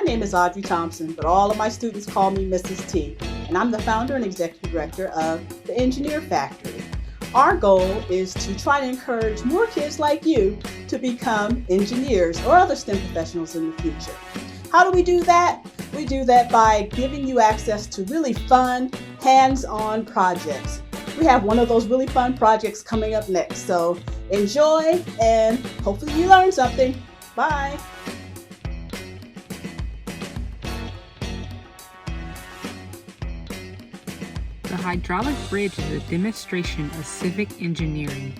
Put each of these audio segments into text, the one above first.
name is Audrey Thompson, but all of my students call me Mrs. T, and I'm the founder and executive director of the Engineer Factory. Our goal is to try to encourage more kids like you to become engineers or other STEM professionals in the future. How do we do that? We do that by giving you access to really fun, hands-on projects. We have one of those really fun projects coming up next, so enjoy and hopefully you learn something. Bye. The hydraulic bridge is a demonstration of civic engineering.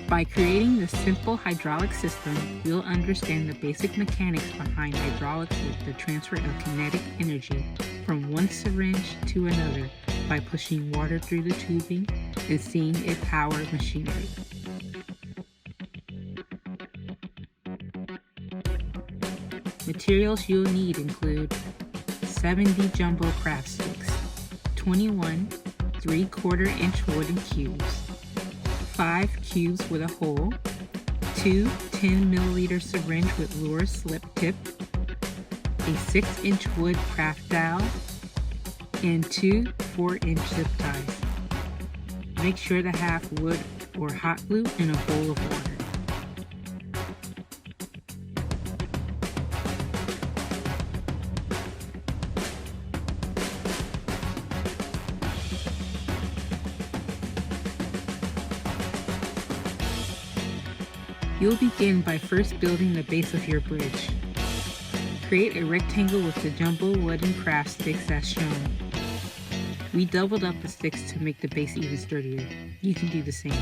By creating the simple hydraulic system, we'll understand the basic mechanics behind hydraulics with the transfer of kinetic energy from one syringe to another by pushing water through the tubing and seeing it power machinery. Materials you'll need include 70 jumbo craft sticks, 21 3/4-inch wooden cubes, 5 cubes with a hole, 2 10-milliliter syringe with lure slip tip, a 6-inch wood craft dowel, and 2 4-inch zip ties. Make sure to have wood or hot glue in a bowl of water. You'll begin by first building the base of your bridge. Create a rectangle with the jumbo wooden craft sticks as shown. We doubled up the sticks to make the base even sturdier. You can do the same.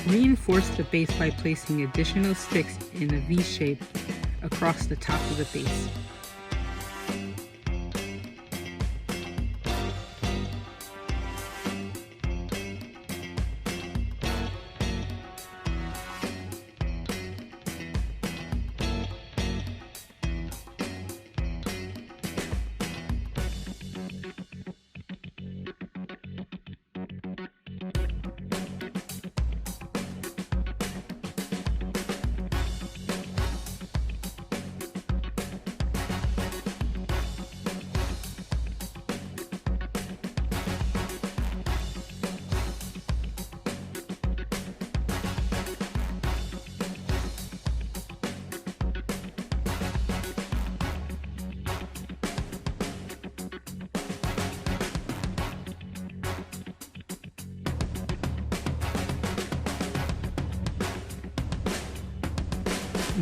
Reinforce the base by placing additional sticks in a V shape across the top of the base.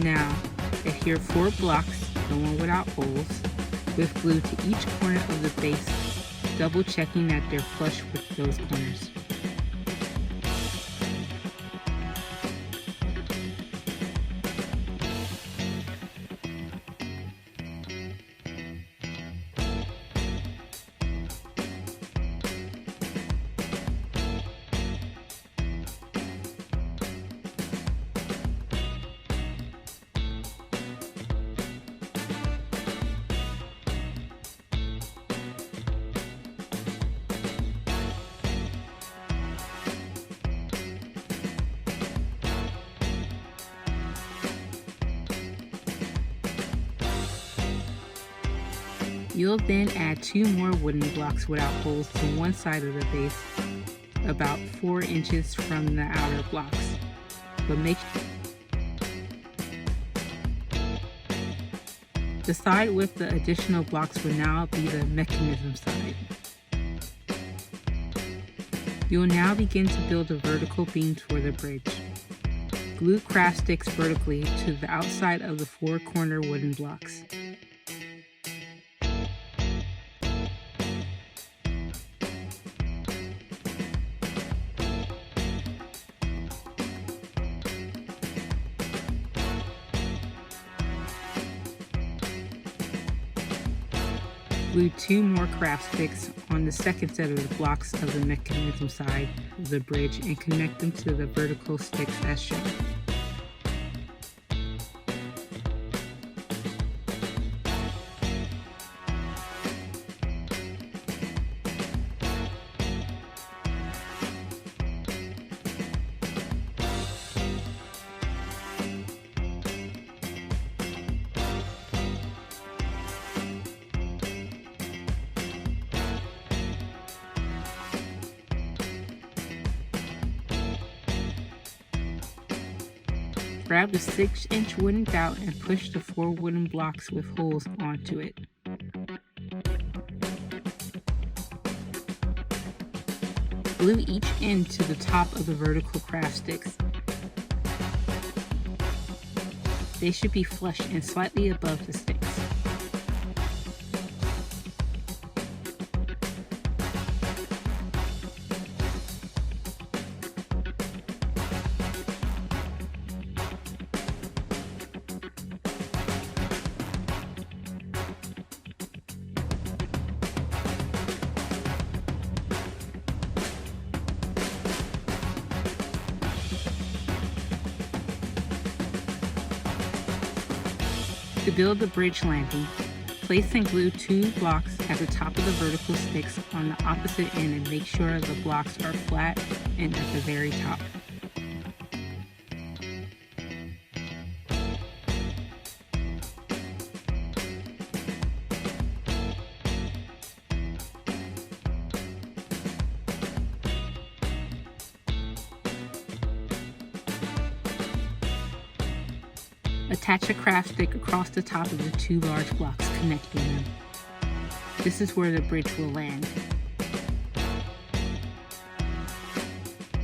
Now, adhere 4 blocks, the one without holes, with glue to each corner of the base, double checking that they're flush with those corners. You'll then add 2 more wooden blocks without holes to one side of the base, about 4 inches from the outer blocks. But the side with the additional blocks will now be the mechanism side. You will now begin to build the vertical beams for the bridge. Glue craft sticks vertically to the outside of the 4 corner wooden blocks. Glue 2 more craft sticks on the second set of the blocks of the mechanism side of the bridge and connect them to the vertical sticks as shown. Grab the 6-inch wooden dowel and push the 4 wooden blocks with holes onto it. Glue each end to the top of the vertical craft sticks. They should be flush and slightly above the sticks. To build the bridge landing, place and glue 2 blocks at the top of the vertical sticks on the opposite end and make sure the blocks are flat and at the very top. Attach a craft stick across the top of the 2 large blocks connecting them. This is where the bridge will land.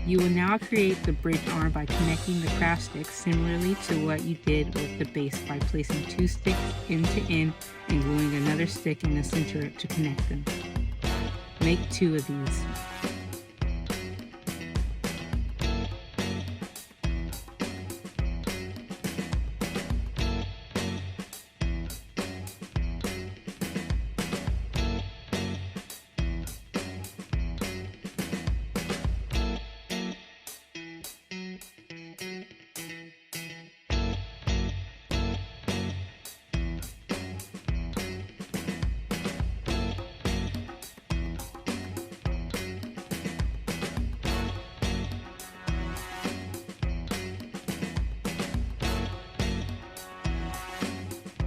You will now create the bridge arm by connecting the craft sticks similarly to what you did with the base by placing 2 sticks end to end and gluing another stick in the center to connect them. Make 2 of these.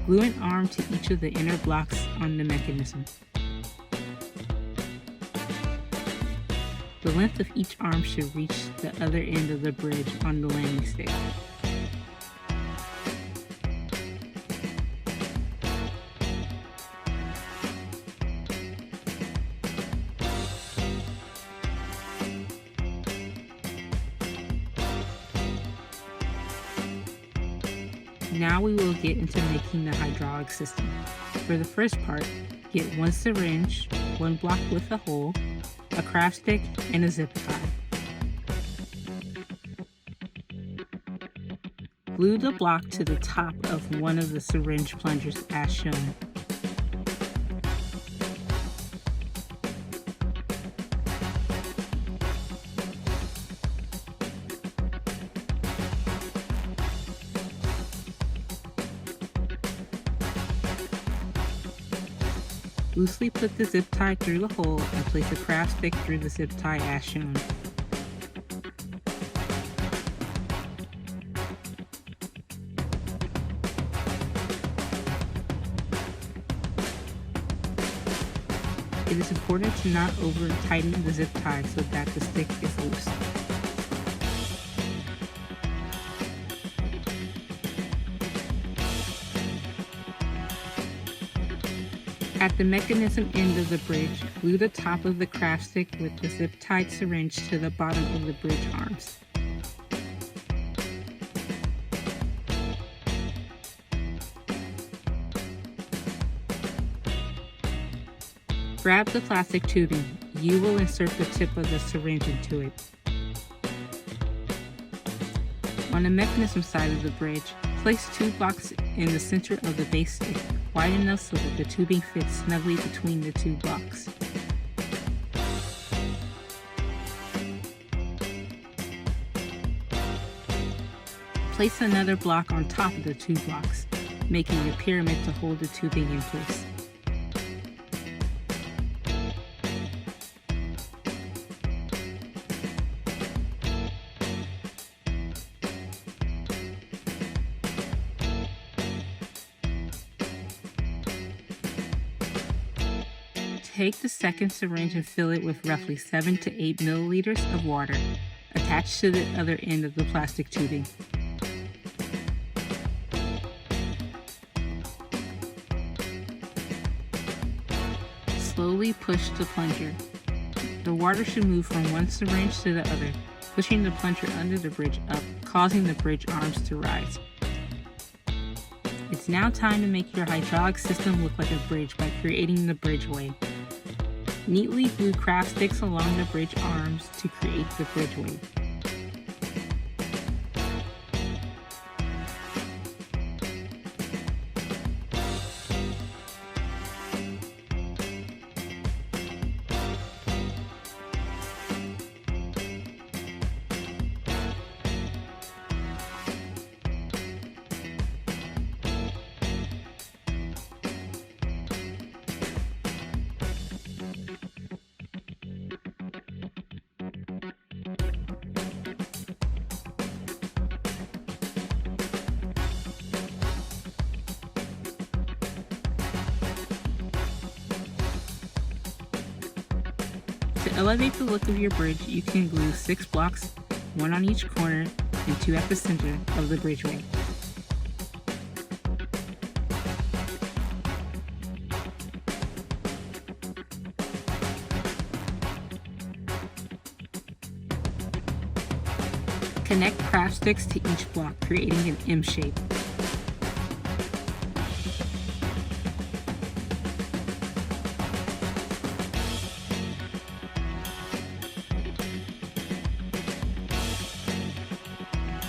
Glue an arm to each of the inner blocks on the mechanism. The length of each arm should reach the other end of the bridge on the landing stick. Now we will get into making the hydraulic system. For the first part, get 1 syringe, 1 block with a hole, a craft stick, and a zip tie. Glue the block to the top of one of the syringe plungers as shown. Loosely put the zip tie through the hole and place a craft stick through the zip tie as shown. It is important to not over-tighten the zip tie so that the stick is loose. At the mechanism end of the bridge, glue the top of the craft stick with the zip-tied syringe to the bottom of the bridge arms. Grab the plastic tubing. You will insert the tip of the syringe into it. On the mechanism side of the bridge, place 2 blocks in the center of the base stick, wide enough so that the tubing fits snugly between the 2 blocks. Place another block on top of the 2 blocks, making a pyramid to hold the tubing in place. Take the second syringe and fill it with roughly 7 to 8 milliliters of water, attached to the other end of the plastic tubing. Slowly push the plunger. The water should move from one syringe to the other, pushing the plunger under the bridge up, causing the bridge arms to rise. It's now time to make your hydraulic system look like a bridge by creating the bridgeway. Neatly glue craft sticks along the bridge arms to create the bridgeway. To elevate the look of your bridge, you can glue 6 blocks, 1 on each corner and 2 at the center of the bridgeway. Connect craft sticks to each block, creating an M shape.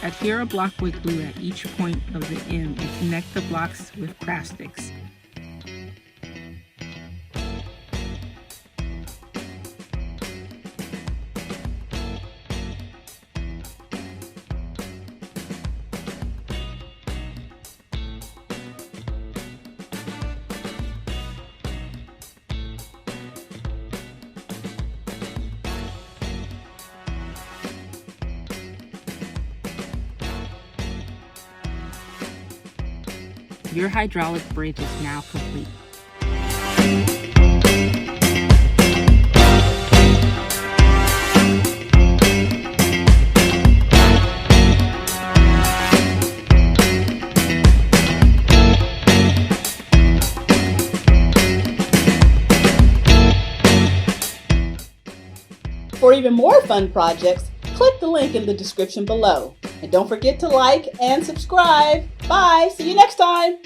Adhere a block with glue at each point of the M and connect the blocks with craft sticks. Your hydraulic bridge is now complete. For even more fun projects, click the link in the description below. And don't forget to like and subscribe. Bye. See you next time.